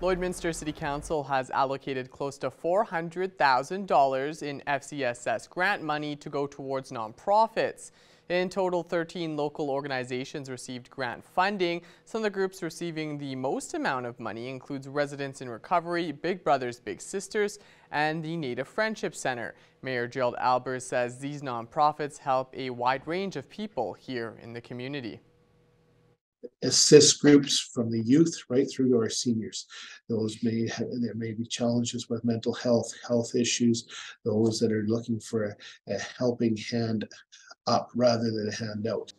Lloydminster City Council has allocated close to $400,000 in FCSS grant money to go towards nonprofits. In total, 13 local organizations received grant funding. Some of the groups receiving the most amount of money includes Residents in Recovery, Big Brothers Big Sisters, and the Native Friendship Center. Mayor Gerald Albers says these nonprofits help a wide range of people here in the community. Assist groups from the youth right through to our seniors. There may be challenges with mental health issues, those that are looking for a helping hand up rather than a handout.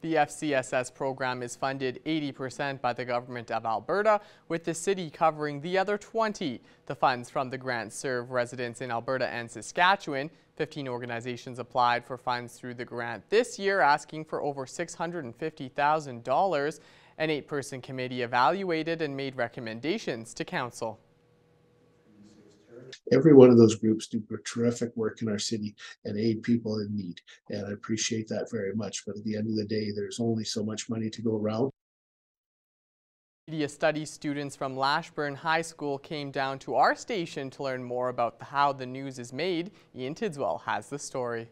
The FCSS program is funded 80% by the Government of Alberta, with the city covering the other 20%. The funds from the grant serve residents in Alberta and Saskatchewan. 15 organizations applied for funds through the grant this year, asking for over $650,000. An 8-person committee evaluated and made recommendations to Council. Every one of those groups do terrific work in our city and aid people in need, and I appreciate that very much. But at the end of the day, there's only so much money to go around. Media studies students from Lashburn High School came down to our station to learn more about how the news is made. Ian Tidswell has the story.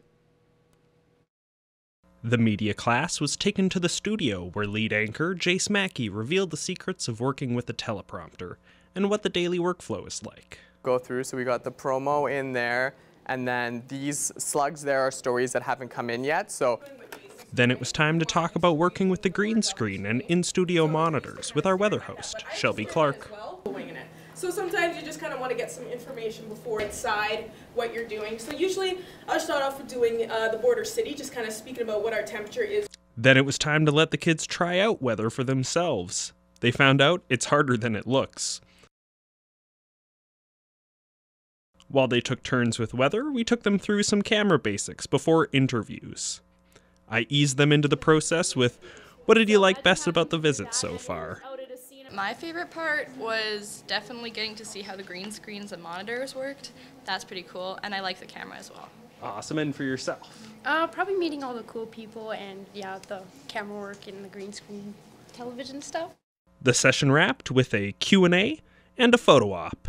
The media class was taken to the studio where lead anchor Jace Mackey revealed the secrets of working with a teleprompter and what the daily workflow is like. Go through, so we got the promo in there, and then these slugs there are stories that haven't come in yet. Then it was time to talk about working with the green screen and in-studio monitors with our weather host, Shelby Clark. So sometimes you just kind of want to get some information before you decide what you're doing. So usually I'll start off with doing the border city, just kind of speaking about what our temperature is. Then it was time to let the kids try out weather for themselves. They found out it's harder than it looks. While they took turns with weather, we took them through some camera basics before interviews. I eased them into the process with, what did you like best about the visit so far? My favorite part was definitely getting to see how the green screens and monitors worked. That's pretty cool, and I like the camera as well. Awesome, and for yourself? Probably meeting all the cool people and, yeah, the camera work and the green screen television stuff. The session wrapped with a Q&A and a photo op.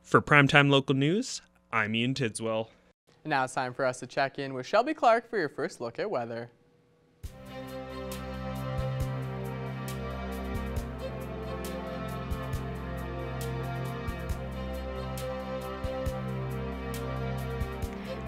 For Primetime Local News, I'm Ian Tidswell. And now it's time for us to check in with Shelby Clark for your first look at weather.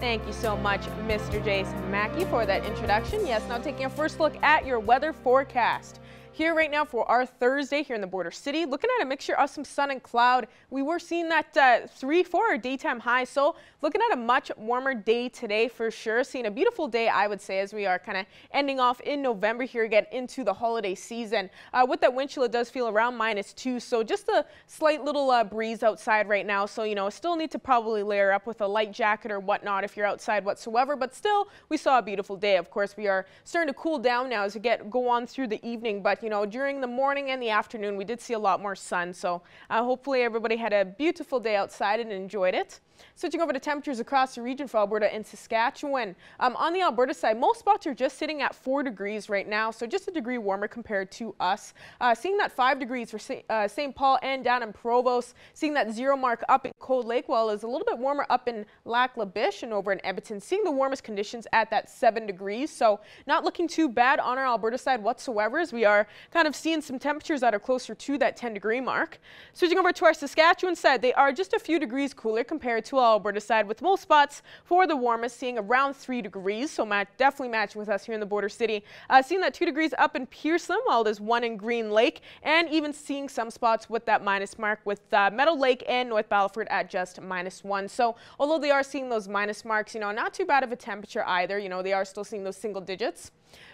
Thank you so much, Mr. Jace Mackey, for that introduction. Yes, now taking a first look at your weather forecast. Here right now for our Thursday here in the border city, looking at a mixture of some sun and cloud. We were seeing that 3 for our daytime high, so looking at a much warmer day today for sure. Seeing a beautiful day, I would say, as we are kind of ending off in November here, get into the holiday season. With that wind chill, it does feel around -2, so just a slight little breeze outside right now. So, you know, still need to probably layer up with a light jacket or whatnot if you're outside whatsoever, but still, we saw a beautiful day. Of course, we are starting to cool down now as we go on through the evening, but you know, during the morning and the afternoon, we did see a lot more sun. So hopefully everybody had a beautiful day outside and enjoyed it. Switching over to temperatures across the region for Alberta and Saskatchewan. On the Alberta side, most spots are just sitting at 4 degrees right now, so just a degree warmer compared to us. Seeing that 5 degrees for St. Paul and down in Provost. Seeing that 0 mark up in Cold Lake, while it's a little bit warmer up in Lac La Biche and over in Edmonton. Seeing the warmest conditions at that 7 degrees, so not looking too bad on our Alberta side whatsoever, as we are kind of seeing some temperatures that are closer to that 10-degree mark. Switching over to our Saskatchewan side, they are just a few degrees cooler compared to our Alberta side, with most spots for the warmest seeing around 3 degrees, so definitely matching with us here in the border city. Seeing that 2 degrees up in Pearson, while there's 1 in Green Lake, and even seeing some spots with that minus mark with Meadow Lake and North Battleford at just -1. So although they are seeing those minus marks, you know, not too bad of a temperature either. You know, they are still seeing those single digits.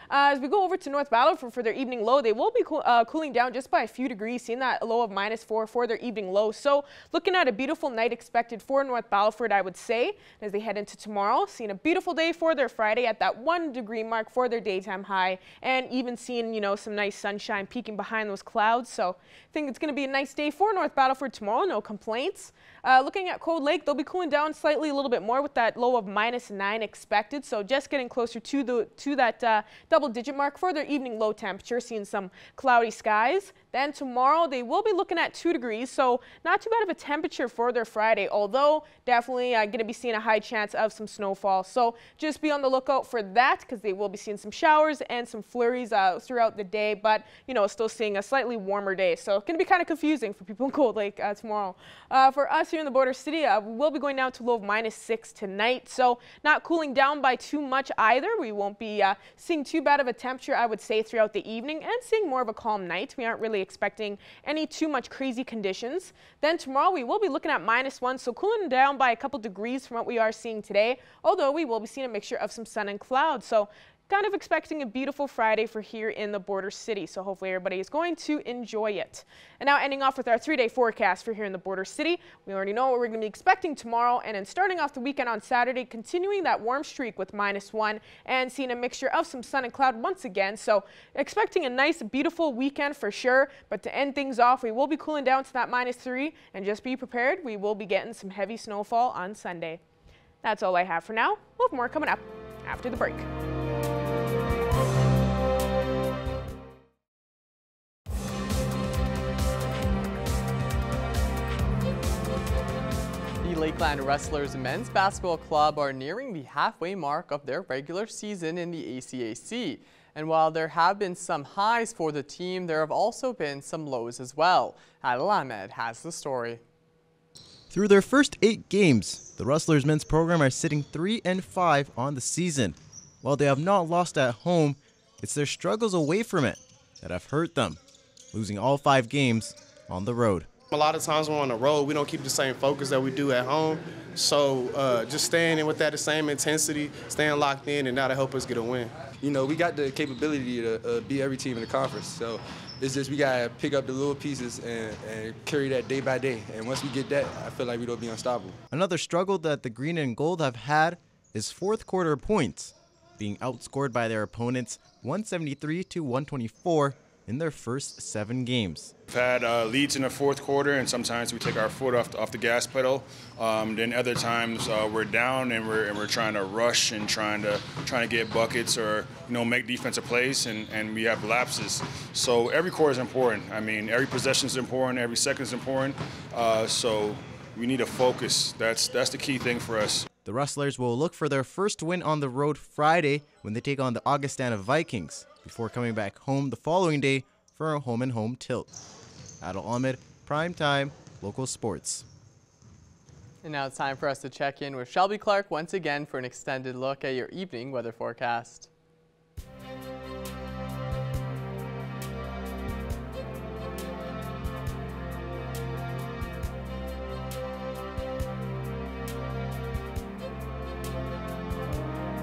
As we go over to North Battleford for their evening low, they will be cooling down just by a few degrees, seeing that low of -4 for their evening low. So looking at a beautiful night expected for North Battleford, I would say, as they head into tomorrow. Seeing a beautiful day for their Friday at that 1 degree mark for their daytime high, and even seeing, you know, some nice sunshine peeking behind those clouds. So I think it's going to be a nice day for North Battleford tomorrow, no complaints. Looking at Cold Lake, they'll be cooling down slightly a little bit more with that low of -9 expected. So just getting closer to that double-digit mark for their evening low temperature, seeing some cloudy skies. Then tomorrow they will be looking at 2 degrees, so not too bad of a temperature for their Friday, although definitely going to be seeing a high chance of some snowfall. So just be on the lookout for that because they will be seeing some showers and some flurries throughout the day, but still seeing a slightly warmer day. So it's going to be kind of confusing for people in Cold Lake tomorrow. For us here in the Border City, we will be going down to low of -6 tonight, so not cooling down by too much either. We won't be seeing too bad of a temperature, I would say, throughout the evening and seeing more of a calm night. We aren't really expecting any too much crazy conditions. Then tomorrow we will be looking at -1, so cooling down by a couple degrees from what we are seeing today, although we will be seeing a mixture of some sun and clouds. So kind of expecting a beautiful Friday for here in the Border City, so hopefully everybody is going to enjoy it. And now ending off with our 3-day forecast for here in the Border City. We already know what we're going to be expecting tomorrow, and then starting off the weekend on Saturday, continuing that warm streak with -1 and seeing a mixture of some sun and cloud once again. So expecting a nice, beautiful weekend for sure, but to end things off, we will be cooling down to that -3, and just be prepared. We will be getting some heavy snowfall on Sunday. That's all I have for now. We'll have more coming up after the break. The Lakeland Wrestlers Men's Basketball Club are nearing the halfway mark of their regular season in the ACAC. And while there have been some highs for the team, there have also been some lows as well. Adil Ahmed has the story. Through their first 8 games, the Wrestlers men's program are sitting 3-5 on the season. While they have not lost at home, it's their struggles away from it that have hurt them, losing all 5 games on the road. A lot of times when we're on the road, we don't keep the same focus that we do at home. So just staying in with that same intensity, staying locked in, and that'll help us get a win. We got the capability to beat every team in the conference. So it's just we got to pick up the little pieces and carry that day by day. And once we get that, I feel like we'll be unstoppable. Another struggle that the Green and Gold have had is fourth quarter points, being outscored by their opponents 173-124 in their first 7 games. We've had leads in the fourth quarter, and sometimes we take our foot off the gas pedal. Then other times we're down and we're trying to rush and trying to get buckets or make defensive plays, and we have lapses. So every quarter is important. I mean, every possession is important, every second is important. So we need to focus. That's the key thing for us. The Wrestlers will look for their first win on the road Friday when they take on the Augustana Vikings, before coming back home the following day for a home-and-home tilt. Adil Ahmed, Primetime, Local Sports. And now it's time for us to check in with Shelby Clark once again for an extended look at your evening weather forecast.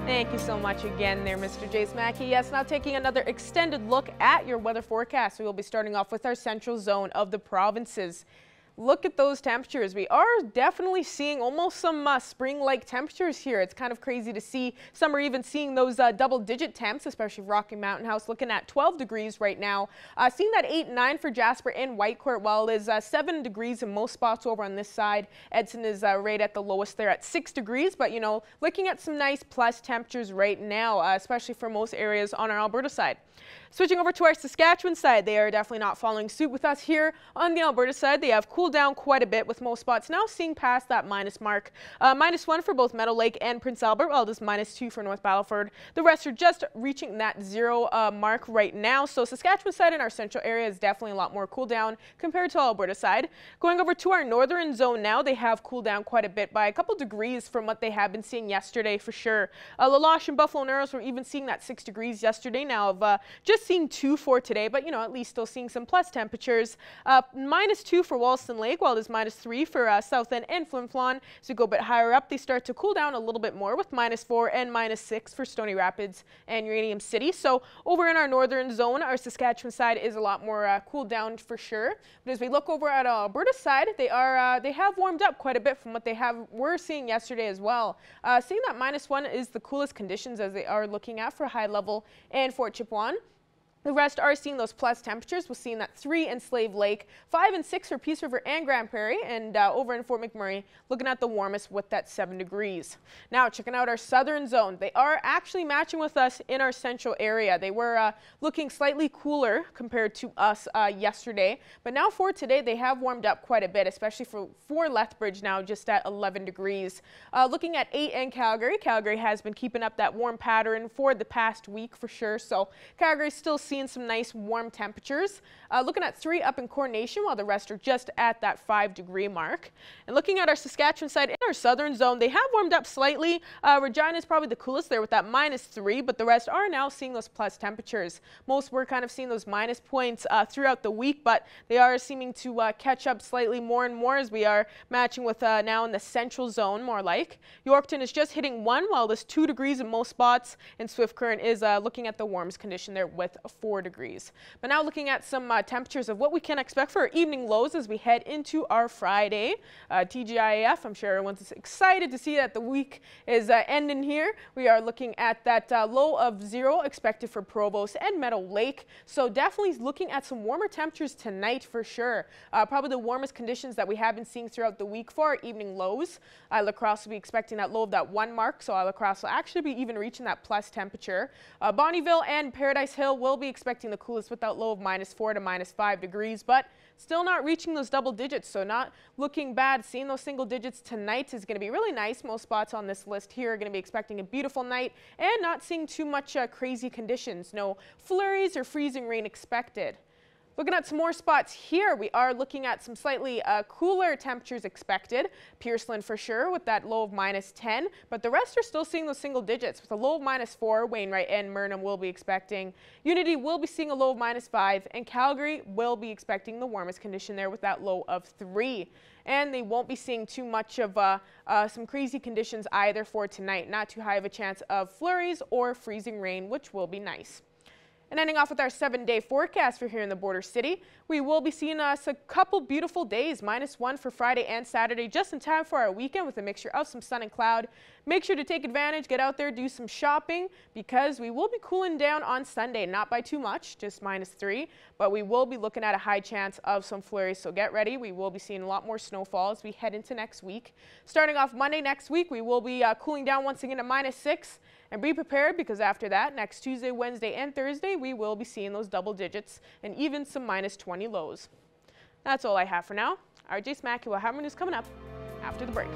Thank you so much again there, Mr. Jace Mackey. Yes, now taking another extended look at your weather forecast. We will be starting off with our central zone of the provinces. Look at those temperatures. We are definitely seeing almost some spring-like temperatures here. It's kind of crazy to see. Some are even seeing those double-digit temps, especially Rocky Mountain House, looking at 12 degrees right now. Seeing that 8-9 for Jasper and Whitecourt, while it is 7 degrees in most spots over on this side. Edson is right at the lowest there at 6 degrees, but looking at some nice plus temperatures right now, especially for most areas on our Alberta side. Switching over to our Saskatchewan side, they are definitely not following suit with us here on the Alberta side. They have cooled down quite a bit, with most spots now seeing past that minus mark. -1 for both Meadow Lake and Prince Albert, while it is -2 for North Battleford. The rest are just reaching that 0 mark right now. So Saskatchewan side in our central area is definitely a lot more cool down compared to Alberta side. Going over to our northern zone now, they have cooled down quite a bit by a couple degrees from what they have been seeing yesterday for sure. La Loche and Buffalo Narrows were even seeing that 6 degrees yesterday. Now of just seeing 2 for today, but at least still seeing some plus temperatures. -2 for Wollaston Lake, while it is -3 for South End and Flin Flon. As we go a bit higher up, they start to cool down a little bit more, with -4 and -6 for Stony Rapids and Uranium City. So over in our northern zone, our Saskatchewan side is a lot more cooled down for sure. But as we look over at Alberta side, they have warmed up quite a bit from what were seeing yesterday as well. Seeing that -1 is the coolest conditions as they are looking at for high level and Fort Chipewyan. The rest are seeing those plus temperatures. We're seeing that 3 in Slave Lake, 5 and 6 for Peace River and Grand Prairie, and over in Fort McMurray, looking at the warmest with that 7 degrees. Now, checking out our southern zone. They are actually matching with us in our central area. They were looking slightly cooler compared to us yesterday, but now for today, they have warmed up quite a bit, especially for Lethbridge now, just at 11 degrees. Looking at 8 in Calgary. Calgary has been keeping up that warm pattern for the past week for sure, so Calgary's still seeing some nice warm temperatures. Looking at 3 up in Coronation, while the rest are just at that 5-degree mark. And looking at our Saskatchewan side, in our southern zone, they have warmed up slightly. Regina is probably the coolest there with that -3, but the rest are now seeing those plus temperatures. Most were kind of seeing those minus points throughout the week, but they are seeming to catch up slightly more and more as we are matching with now in the central zone, more like. Yorkton is just hitting 1, while there's 2 degrees in most spots, and Swift Current is looking at the warmest condition there with 4 degrees. But now looking at some temperatures of what we can expect for our evening lows as we head into our Friday. TGIF, I'm sure everyone's excited to see that the week is ending here. We are looking at that low of 0 expected for Provost and Meadow Lake. So definitely looking at some warmer temperatures tonight for sure. Probably the warmest conditions that we have been seeing throughout the week for our evening lows. La Crosse will be expecting that low of that 1 mark, so La Crosse will actually be even reaching that plus temperature. Bonnyville and Paradise Hill will be expecting the coolest with that low of -4 to -5 degrees, but still not reaching those double digits, so not looking bad. Seeing those single digits tonight is going to be really nice. Most spots on this list here are going to be expecting a beautiful night and not seeing too much crazy conditions. No flurries or freezing rain expected. Looking at some more spots here, we are looking at some slightly cooler temperatures expected. Pierceland for sure with that low of -10, but the rest are still seeing those single digits with a low of -4. Wainwright and Murnum will be expecting. Unity will be seeing a low of -5, and Calgary will be expecting the warmest condition there with that low of 3. And they won't be seeing too much of some crazy conditions either for tonight. Not too high of a chance of flurries or freezing rain, which will be nice. And ending off with our 7-day forecast for here in the border city, we will be seeing us a couple beautiful days, -1 for Friday and Saturday, just in time for our weekend with a mixture of some sun and cloud. Make sure to take advantage, get out there, do some shopping, because we will be cooling down on Sunday, not by too much, just -3, but we will be looking at a high chance of some flurries, so get ready. We will be seeing a lot more snowfall as we head into next week. Starting off Monday next week, we will be cooling down once again to -6. And be prepared, because after that, next Tuesday, Wednesday, and Thursday, we will be seeing those double digits and even some -20 lows. That's all I have for now. RJ Smacky will have more news coming up after the break.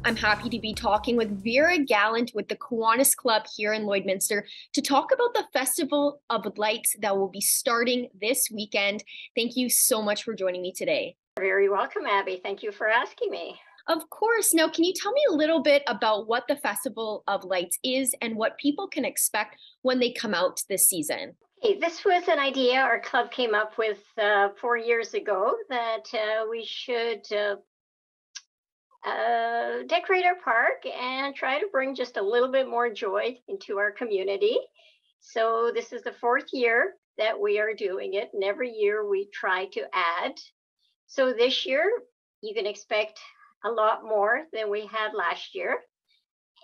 I'm happy to be talking with Vera Gallant with the Kiwanis Club here in Lloydminster to talk about the Festival of Lights that will be starting this weekend. Thank you so much for joining me today. Very welcome, Abby. Thank you for asking me. Of course. Now, can you tell me a little bit about what the Festival of Lights is and what people can expect when they come out this season? Okay, this was an idea our club came up with 4 years ago that we should decorate our park and try to bring just a little bit more joy into our community. So this is the 4th year that we are doing it, and every year we try to add. So this year you can expect a lot more than we had last year.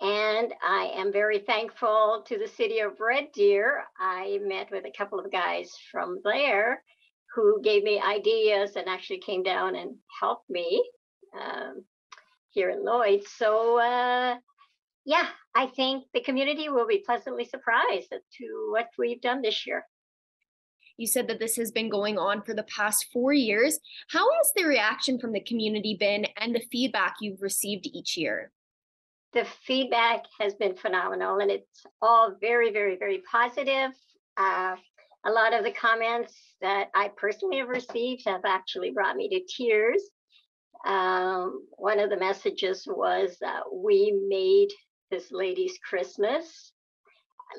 And I am very thankful to the city of Red Deer. I met with a couple of guys from there who gave me ideas and actually came down and helped me here in Lloyd. So yeah, I think the community will be pleasantly surprised as to what we've done this year. You said that this has been going on for the past 4 years. How has the reaction from the community been and the feedback you've received each year? The feedback has been phenomenal, and it's all very, very, very positive. A lot of the comments that I personally have received have actually brought me to tears. One of the messages was, we made this lady's Christmas.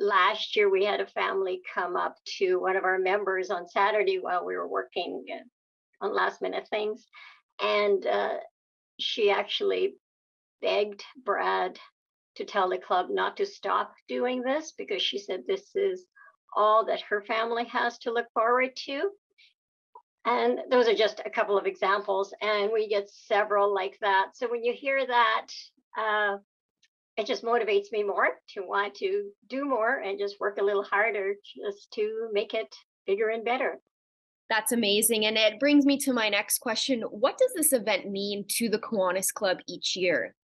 Last year, we had a family come up to one of our members on Saturday while we were working on last minute things. And she actually begged Brad to tell the club not to stop doing this because she said this is all that her family has to look forward to. And those are just a couple of examples, and we get several like that. So when you hear that, it just motivates me more to want to do more and just work a little harder just to make it bigger and better. That's amazing. And it brings me to my next question. What does this event mean to the Kiwanis Club each year?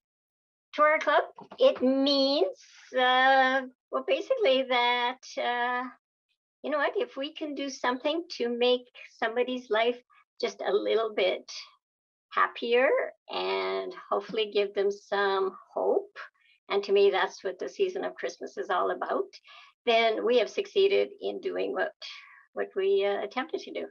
To our club, it means, well, basically that, you know what, if we can do something to make somebody's life just a little bit happier and hopefully give them some hope, and to me, that's what the season of Christmas is all about, then we have succeeded in doing what we attempted to do.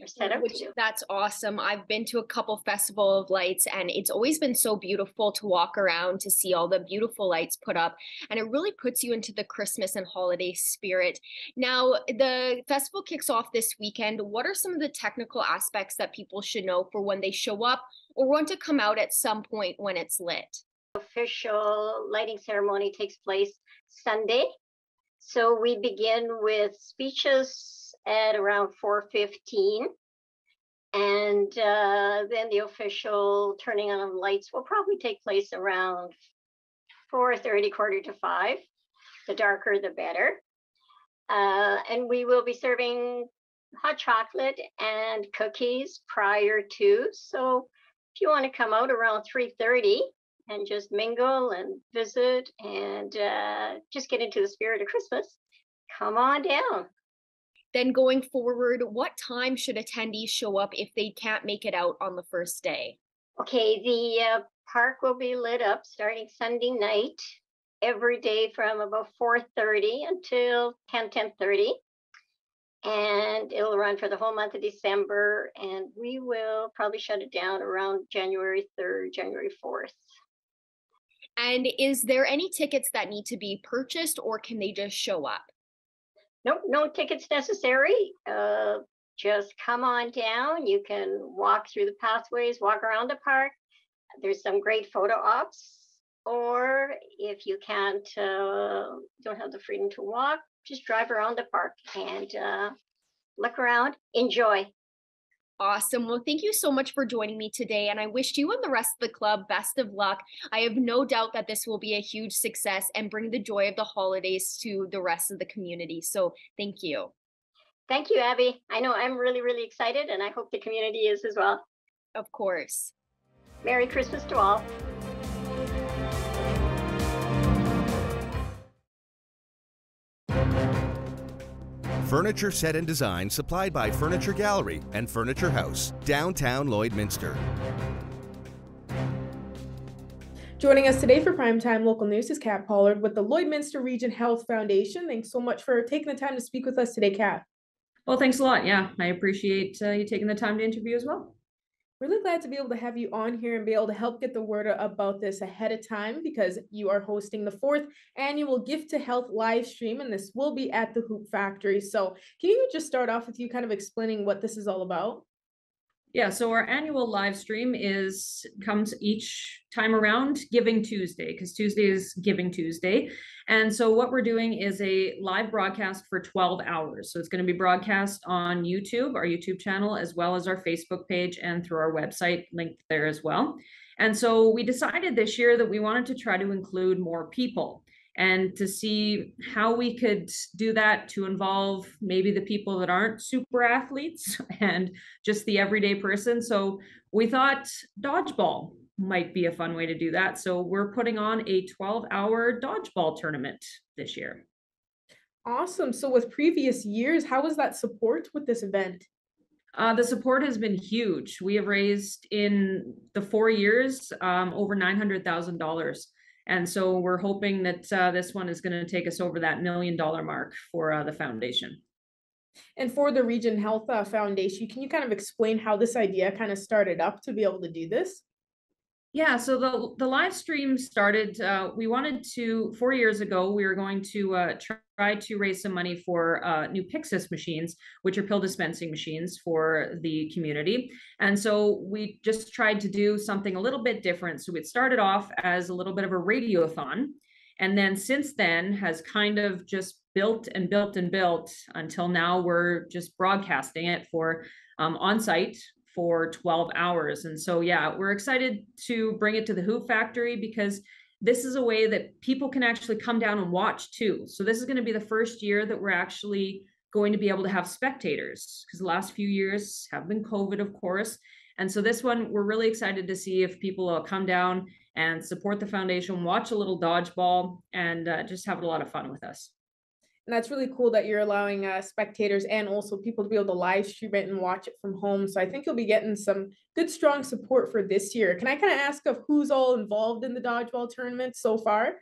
Set out to do. That's awesome. I've been to a couple Festival of Lights, and it's always been so beautiful to walk around to see all the beautiful lights put up, and it really puts you into the Christmas and holiday spirit. Now, the festival kicks off this weekend. What are some of the technical aspects that people should know for when they show up or want to come out at some point when it's lit? Official lighting ceremony takes place Sunday. So we begin with speeches at around 4:15, and then the official turning on of lights will probably take place around 4:30, 4:45. The darker, the better. And we will be serving hot chocolate and cookies prior to. So if you want to come out around 3:30 and just mingle and visit and just get into the spirit of Christmas, come on down. Then going forward, what time should attendees show up if they can't make it out on the first day? Okay, the park will be lit up starting Sunday night, every day from about 4:30 until 10:30. And it'll run for the whole month of December, and we will probably shut it down around January 3rd, January 4th. And is there any tickets that need to be purchased, or can they just show up? Nope, no tickets necessary. Just come on down. You can walk through the pathways, walk around the park. There's some great photo ops. Or if you can't, don't have the freedom to walk, just drive around the park and look around, enjoy. Awesome. Well, thank you so much for joining me today. And I wish you and the rest of the club best of luck. I have no doubt that this will be a huge success and bring the joy of the holidays to the rest of the community. So thank you. Thank you, Abby. I know I'm really, really excited, and I hope the community is as well. Of course. Merry Christmas to all. Furniture set and design supplied by Furniture Gallery and Furniture House, downtown Lloydminster. Joining us today for Primetime Local News is Kat Pollard with the Lloydminster Region Health Foundation. Thanks so much for taking the time to speak with us today, Kat. Well, thanks a lot. Yeah, I appreciate you taking the time to interview as well. Really glad to be able to have you on here and be able to help get the word about this ahead of time, because you are hosting the 4th annual Gift to Health live stream, and this will be at the Hoop Factory. So can you just start off with you kind of explaining what this is all about? Yeah, so our annual live stream comes each time around Giving Tuesday, because Tuesday is Giving Tuesday. And so what we're doing is a live broadcast for 12 hours. So it's going to be broadcast on YouTube, our YouTube channel, as well as our Facebook page and through our website linked there as well. And so we decided this year that we wanted to try to include more people and to see how we could do that to involve maybe the people that aren't super athletes and just the everyday person. So we thought dodgeball might be a fun way to do that. So we're putting on a 12-hour dodgeball tournament this year. Awesome. So with previous years, how was that support with this event? The support has been huge. We have raised in the 4 years over $900,000. And so we're hoping that this one is going to take us over that $1 million mark for the foundation. And for the Region Health Foundation, can you kind of explain how this idea kind of started up to be able to do this? Yeah, so the live stream started, we wanted to, 4 years ago, we were going to try to raise some money for new Pyxis machines, which are pill dispensing machines for the community. And so we just tried to do something a little bit different. So it started off as a little bit of a radiothon. And then since then has kind of just built and built and built until now we're just broadcasting it for on site for 12 hours. And so, yeah, we're excited to bring it to the Hoop Factory because this is a way that people can actually come down and watch too. So this is going to be the first year that we're actually going to be able to have spectators, because the last few years have been COVID, of course. And so this one, we're really excited to see if people will come down and support the foundation, watch a little dodgeball, and just have a lot of fun with us. And that's really cool that you're allowing spectators and also people to be able to live stream it and watch it from home. So I think you'll be getting some good, strong support for this year. Can I kind of ask of who's all involved in the dodgeball tournament so far?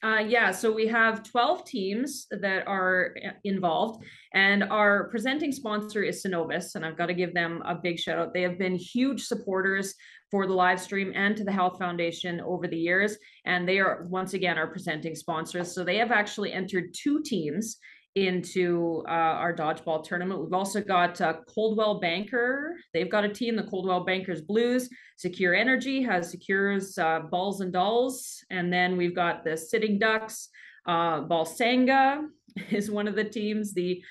Yeah, so we have 12 teams that are involved, and our presenting sponsor is Synovus, and I've got to give them a big shout out. They have been huge supporters for the live stream and to the Health Foundation over the years, and they are once again our presenting sponsors. So they have actually entered 2 teams into our dodgeball tournament. We've also got Coldwell Banker. They've got a team, the Coldwell Bankers Blues. Secure Energy has Secure's Balls and Dolls. And then we've got the Sitting Ducks. Balsanga is one of the teams. The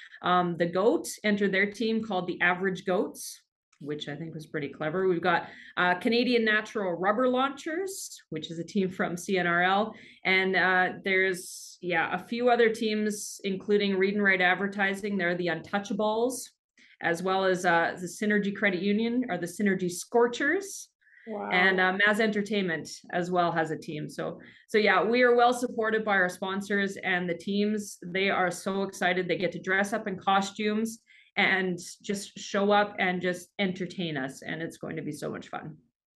Goat entered their team called the Average Goats, which I think was pretty clever. We've got Canadian Natural Rubber Launchers, which is a team from CNRL. And there's, a few other teams, including Read and Write Advertising. They're the Untouchables, as well as the Synergy Credit Union, or the Synergy Scorchers. Wow. And Maz Entertainment as well has a team. So yeah, we are well supported by our sponsors and the teams. They are so excited. They get to dress up in costumes and just show up and just entertain us. And it's going to be so much fun.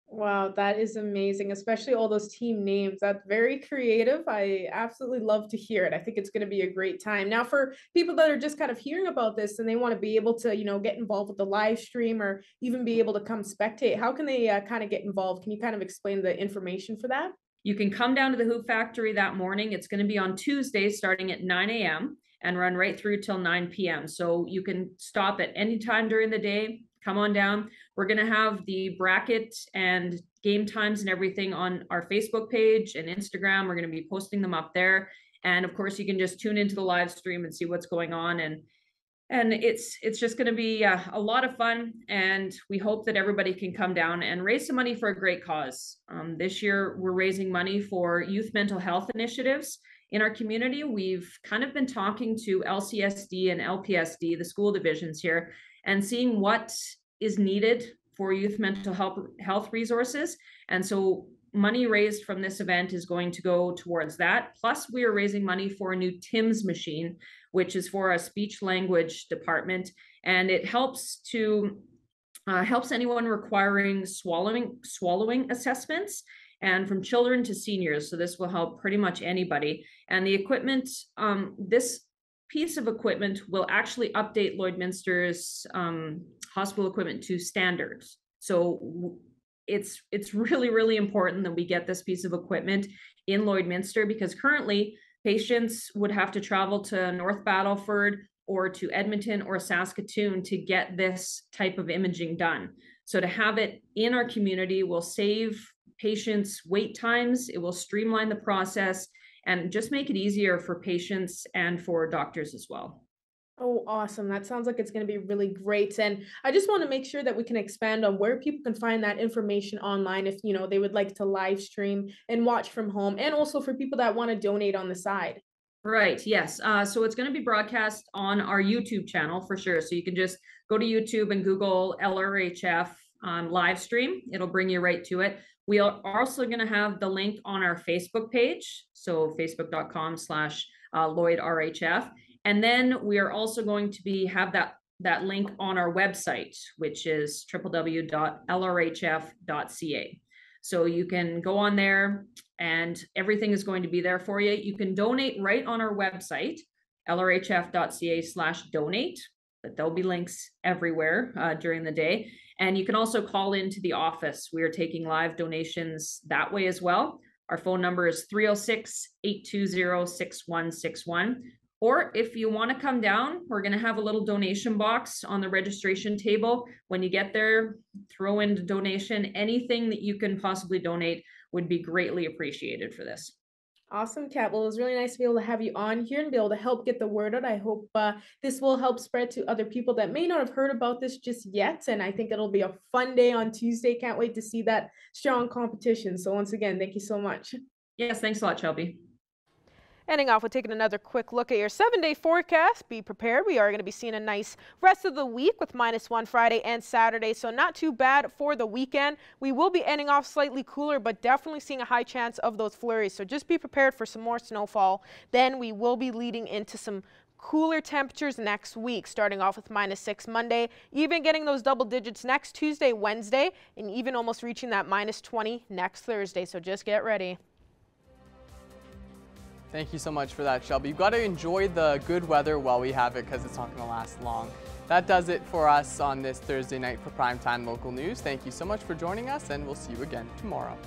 Wow, that is amazing, especially all those team names. That's very creative. I absolutely love to hear it. I think it's going to be a great time. Now, for people that are just kind of hearing about this and they want to be able to, get involved with the live stream or even be able to come spectate, how can they kind of get involved? Can you kind of explain the information for that? You can come down to the Hoop Factory that morning. It's going to be on Tuesday starting at 9 a.m. and run right through till 9 p.m. So you can stop at any time during the day. Come on down. We're going to have the bracket and game times and everything on our Facebook page and Instagram. We're going to be posting them up there. And of course, you can just tune into the live stream and see what's going on. And it's just going to be a lot of fun. And we hope that everybody can come down and raise some money for a great cause. This year, we're raising money for youth mental health initiatives in our community. We've kind of been talking to LCSD and LPSD, the school divisions here, and seeing what is needed for youth mental health resources. And so money raised from this event is going to go towards that. Plus, we are raising money for a new TIMS machine, which is for a speech language department. And it helps anyone requiring swallowing assessments, and from children to seniors. So this will help pretty much anybody. And the equipment, this piece of equipment will actually update Lloydminster's hospital equipment to standards. So it's really, really important that we get this piece of equipment in Lloydminster, because currently patients would have to travel to North Battleford or to Edmonton or Saskatoon to get this type of imaging done. So to have it in our community will save patients wait times. It will streamline the process and just make it easier for patients and for doctors as well. Oh, awesome. That sounds like it's going to be really great. And I just want to make sure that we can expand on where people can find that information online if, they would like to live stream and watch from home, and also for people that want to donate on the side. Right. Yes. So it's going to be broadcast on our YouTube channel for sure. So you can just go to YouTube and Google LRHF live stream. It'll bring you right to it. We are also going to have the link on our Facebook page. So facebook.com/LloydRHF. And then we are also going to have that link on our website, which is www.lrhf.ca. So you can go on there and everything is going to be there for you. You can donate right on our website, lrhf.ca/donate, but there'll be links everywhere during the day. And you can also call into the office. We are taking live donations that way as well. Our phone number is 306-820-6161. Or if you want to come down, we're going to have a little donation box on the registration table. When you get there, throw in the donation. Anything that you can possibly donate would be greatly appreciated for this. Awesome, Kat. Well, it was really nice to be able to have you on here and be able to help get the word out. I hope this will help spread to other people that may not have heard about this just yet. And I think it'll be a fun day on Tuesday. Can't wait to see that strong competition. So once again, thank you so much. Yes, thanks a lot, Shelby. Ending off with taking another quick look at your 7-day forecast. Be prepared. We are going to be seeing a nice rest of the week with -1 Friday and Saturday, so not too bad for the weekend. We will be ending off slightly cooler, but definitely seeing a high chance of those flurries, so just be prepared for some more snowfall. Then we will be leading into some cooler temperatures next week, starting off with -6 Monday, even getting those double digits next Tuesday, Wednesday, and even almost reaching that -20 next Thursday, so just get ready. Thank you so much for that, Shelby. You've got to enjoy the good weather while we have it because it's not going to last long. That does it for us on this Thursday night for Primetime Local News. Thank you so much for joining us, and we'll see you again tomorrow.